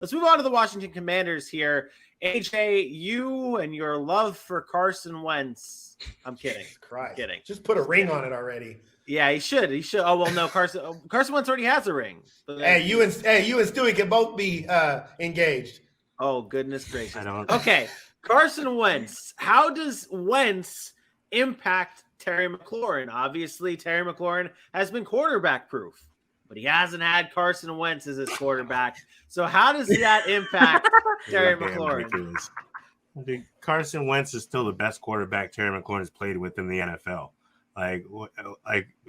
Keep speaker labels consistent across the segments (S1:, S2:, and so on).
S1: Let's move on to the Washington Commanders here. AJ, you and your love for Carson Wentz. I'm kidding.
S2: Christ.
S1: I'm kidding.
S2: Just put a ring on it already.
S1: Yeah, he should. Oh well, no, Carson Wentz already has a ring.
S2: Hey, you and Stewie can both be engaged.
S1: Oh goodness gracious! Okay, Carson Wentz. How does Wentz impact Terry McLaurin? Obviously, Terry McLaurin has been quarterback proof, but he hasn't had Carson Wentz as his quarterback. So how does that impact Terry McLaurin?
S3: Dude, Carson Wentz is still the best quarterback Terry McLaurin has played with in the NFL. Like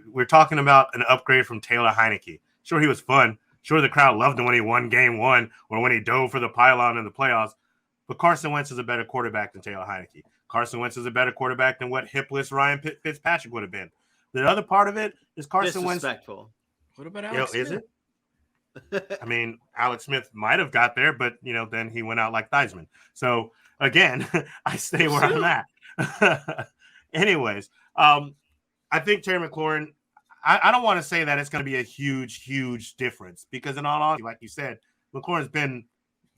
S3: we're talking about an upgrade from Taylor Heineke. Sure, he was fun. Sure, the crowd loved him when he won game one or when he dove for the pylon in the playoffs. But Carson Wentz is a better quarterback than Taylor Heineke. Carson Wentz is a better quarterback than what hipless Ryan Fitzpatrick would have been. The other part of it is Carson Wentz.
S4: What about Alex Smith?
S3: Is it? I mean, Alex Smith might have got there, but, then he went out like Theismann. So, again, I stay where I'm at. Anyways, I think Terry McLaurin, I don't want to say that it's going to be a huge, huge difference because in all honesty, like you said, McLaurin's been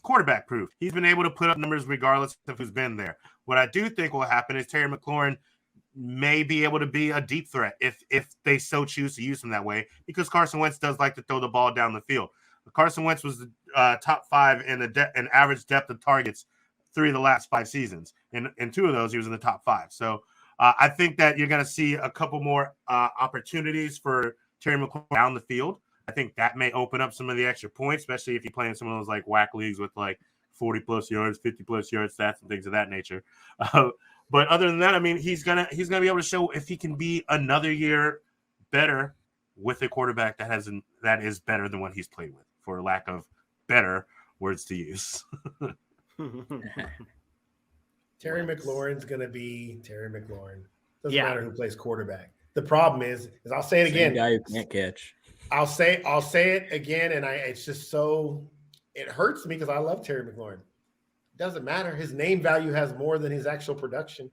S3: quarterback proof. He's been able to put up numbers regardless of who's been there. What I do think will happen is Terry McLaurin may be able to be a deep threat if they so choose to use him that way because Carson Wentz does like to throw the ball down the field. Carson Wentz was the top 5 in average depth of targets 3 of the last 5 seasons. In 2 of those, he was in the top 5. So I think that you're going to see a couple more opportunities for Terry McLaurin down the field. I think that may open up some of the extra points, especially if you're playing some of those like whack leagues with like 40-plus yards, 50-plus yard stats, and things of that nature. But other than that, I mean, he's gonna be able to show if he can be another year better with a quarterback that is better than what he's played with, for lack of better words to use.
S2: Terry McLaurin's gonna be Terry Mclaurin. Doesn't matter who plays quarterback. The problem is I'll say it again.
S4: Guy who can't catch.
S2: I'll say it again, and it's just so it hurts me because I love Terry McLaurin. It doesn't matter. His name value has more than his actual production.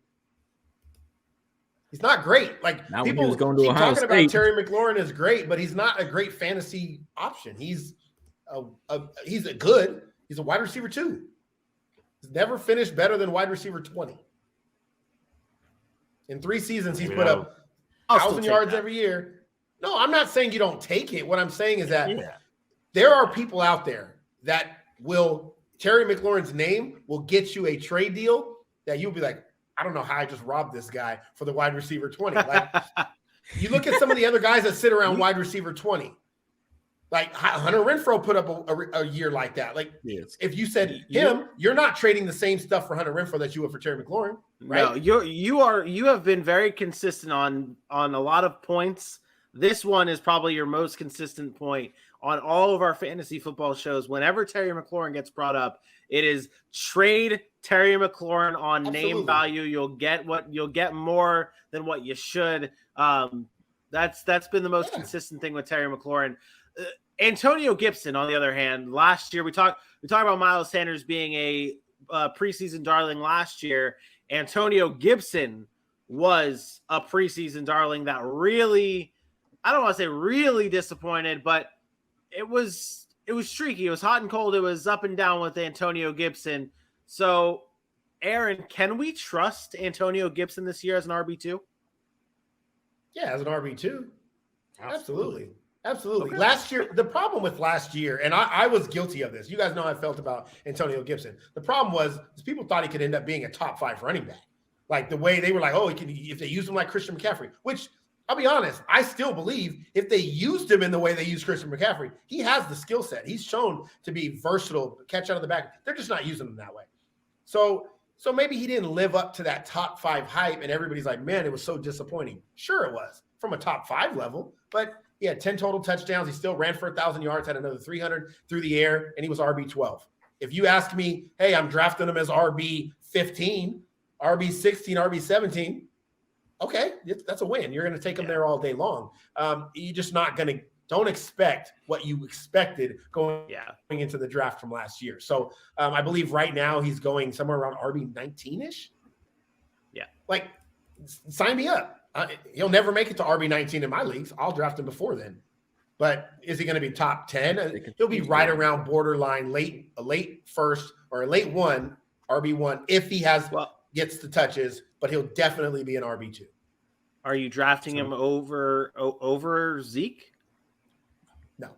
S2: He's not great. Like
S4: now
S2: people
S4: keep
S2: talking
S4: State.
S2: about Terry McLaurin is great, but he's not a great fantasy option. He's a wide receiver 2. He's never finished better than wide receiver 20. In 3 seasons, he's put up 1,000 yards every year. No, I'm not saying you don't take it. What I'm saying is that there are people out there that Terry McLaurin's name will get you a trade deal that you'll be like, I don't know how I just robbed this guy for the wide receiver 20. Like, you look at some of the other guys that sit around wide receiver 20. Like Hunter Renfrow put up a year like that. Like if you said you're not trading the same stuff for Hunter Renfrow that you would for Terry McLaurin, right?
S1: No, you have been very consistent on a lot of points. This one is probably your most consistent point on all of our fantasy football shows. Whenever Terry McLaurin gets brought up, it is trade Terry McLaurin on name value. You'll get more than what you should. That's been the most consistent thing with Terry McLaurin. Antonio Gibson, on the other hand, last year we talked about Miles Sanders being a preseason darling last year. Antonio Gibson was a preseason darling that really, I don't want to say really disappointed, but it was streaky. It was hot and cold. It was up and down with Antonio Gibson. So, Aaron, can we trust Antonio Gibson this year as an RB2?
S2: Yeah, as an RB2. Absolutely. Okay. Last year, the problem with last year, and I was guilty of this. You guys know how I felt about Antonio Gibson. The problem was people thought he could end up being a top 5 running back. Like the way they were like, if they used him like Christian McCaffrey, which I'll be honest, I still believe if they used him in the way they used Christian McCaffrey, he has the skill set. He's shown to be versatile, catch out of the back. They're just not using him that way. So maybe he didn't live up to that top 5 hype, and everybody's like, man, it was so disappointing. Sure it was from a top 5 level, but he had 10 total touchdowns. He still ran for 1,000 yards, had another 300 through the air, and he was RB12. If you ask me, hey, I'm drafting him as RB15, RB16, RB17, okay, that's a win. You're going to take him there all day long. You're just not going to – don't expect what you expected going into the draft from last year. So I believe right now he's going somewhere around RB19-ish.
S1: Yeah.
S2: Like, sign me up. He'll never make it to RB19 in my leagues. I'll draft him before then. But is he going to be top 10? He'll be right around borderline a late first or a late one, RB1, if he gets the touches, but he'll definitely be an RB2.
S1: Are you drafting him over Zeke?
S2: No.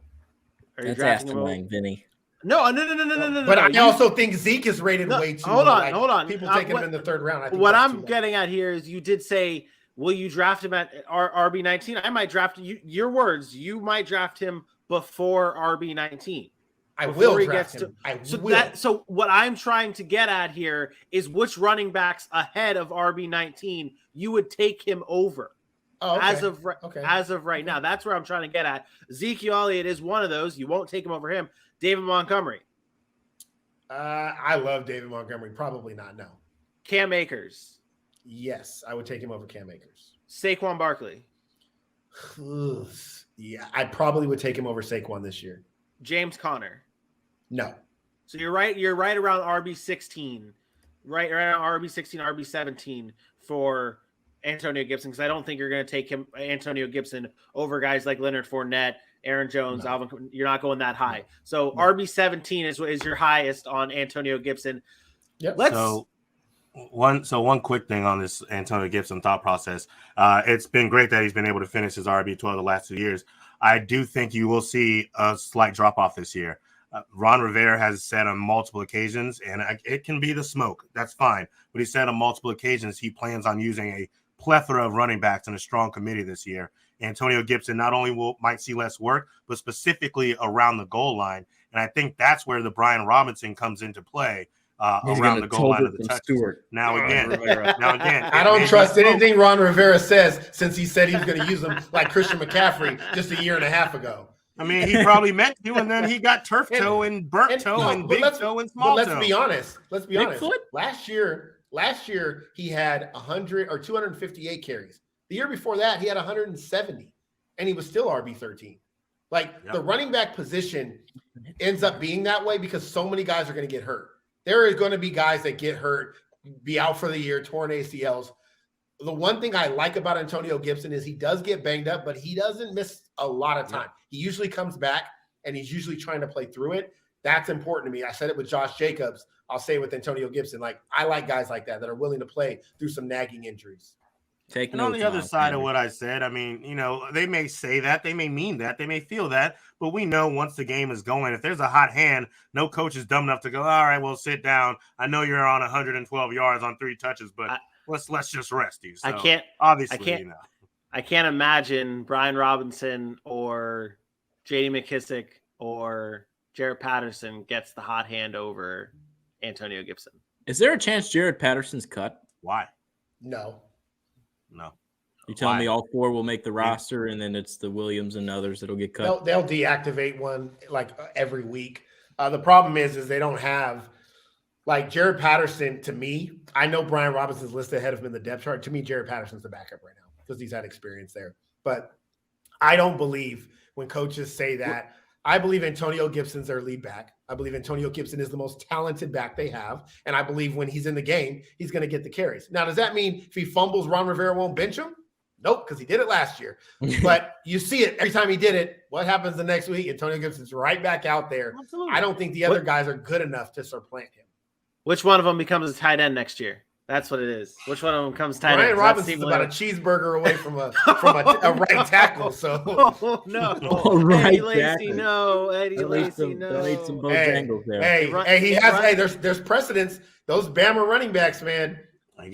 S1: Are you
S4: That's
S1: drafting him
S4: asking Vinny.
S1: No.
S2: But I also think Zeke is rated way too low.
S1: Hold on.
S2: People taking him in the third round. I think
S1: what I'm getting at here is you did say, will you draft him at RB19? I might draft you. Your words. You might draft him before RB19.
S2: I will draft him.
S1: So what I'm trying to get at here is which running backs ahead of RB19 you would take him over.
S2: Oh, okay.
S1: As of right now. That's where I'm trying to get at. Ezekiel Elliott is one of those. You won't take him over him. David Montgomery.
S2: I love David Montgomery. Probably not, no.
S1: Cam Akers.
S2: Yes, I would take him over Cam Akers.
S1: Saquon Barkley.
S2: Yeah, I probably would take him over Saquon this year.
S1: James Conner.
S2: No.
S1: So you're right around RB16. Right around RB16, RB17 for Antonio Gibson, because I don't think you're going to take Antonio Gibson over guys like Leonard Fournette, Aaron Jones, Alvin. You're not going that high. So RB17 is your highest on Antonio Gibson.
S2: Yep.
S3: One quick thing on this Antonio Gibson thought process. It's been great that he's been able to finish his RB12 the last 2 years. I do think you will see a slight drop off this year. Ron Rivera has said on multiple occasions, and it can be the smoke. That's fine. But he said on multiple occasions he plans on using a plethora of running backs in a strong committee this year. Antonio Gibson not only might see less work, but specifically around the goal line. And I think that's where the Brian Robinson comes into play. Around the goal line of the touches. Now again,
S2: I don't trust anything Ron Rivera says since he said he was going to use him like Christian McCaffrey just a year and a half ago.
S3: I mean, he probably meant to, and then he got turf toe and burnt toe and big toe and small toe.
S2: But let's be honest. Last year he had 100 or 258 carries. The year before that, he had 170, and he was still RB13. The running back position ends up being that way because so many guys are going to get hurt. There are going to be guys that get hurt, be out for the year, torn ACLs. The one thing I like about Antonio Gibson is he does get banged up, but he doesn't miss a lot of time. He usually comes back, and he's usually trying to play through it. That's important to me. I said it with Josh Jacobs. I'll say it with Antonio Gibson. I like guys like that are willing to play through some nagging injuries.
S3: And on the other side of what I said, I mean, they may say that, they may mean that, they may feel that, but we know once the game is going, if there's a hot hand, no coach is dumb enough to go, all right, well, sit down. I know you're on 112 yards on 3 touches, but let's just rest you. So,
S1: I can't imagine Brian Robinson or J.D. McKissick or Jared Patterson gets the hot hand over Antonio Gibson.
S4: Is there a chance Jared Patterson's cut?
S3: Why?
S2: No.
S4: You telling me all 4 will make the roster, and then it's the Williams and others that'll get cut?
S2: They'll deactivate one every week. The problem is they don't have Jared Patterson. To me, I know Brian Robinson's listed ahead of him in the depth chart. To me, Jared Patterson's the backup right now because he's had experience there. But I don't believe when coaches say that. I believe Antonio Gibson's their lead back. I believe Antonio Gibson is the most talented back they have. And I believe when he's in the game, he's going to get the carries. Now, does that mean if he fumbles, Ron Rivera won't bench him? Nope, because he did it last year. But you see it every time he did it. What happens the next week? Antonio Gibson's right back out there. Absolutely. I don't think the other guys are good enough to supplant him.
S1: Which one of them becomes a tight end next year? That's what it is. Which one of them comes tight end?
S2: Brian Robinson's about a cheeseburger away from a right tackle. So
S1: Eddie Lacy, no. Eddie Lacy, no.
S4: Ate some Bojangles there.
S2: Hey, there's precedence. Those Bama running backs, man.
S1: I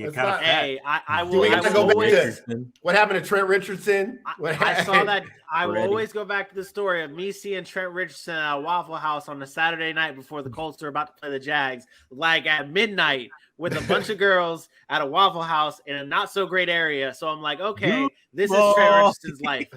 S1: will
S2: go back to what happened to Trent Richardson.
S1: I saw that. I will always go back to the story of me seeing Trent Richardson at a Waffle House on a Saturday night before the Colts were about to play the Jags, at midnight with a bunch of girls at a Waffle House in a not so great area. So I'm like, okay, this is Trent Richardson's life.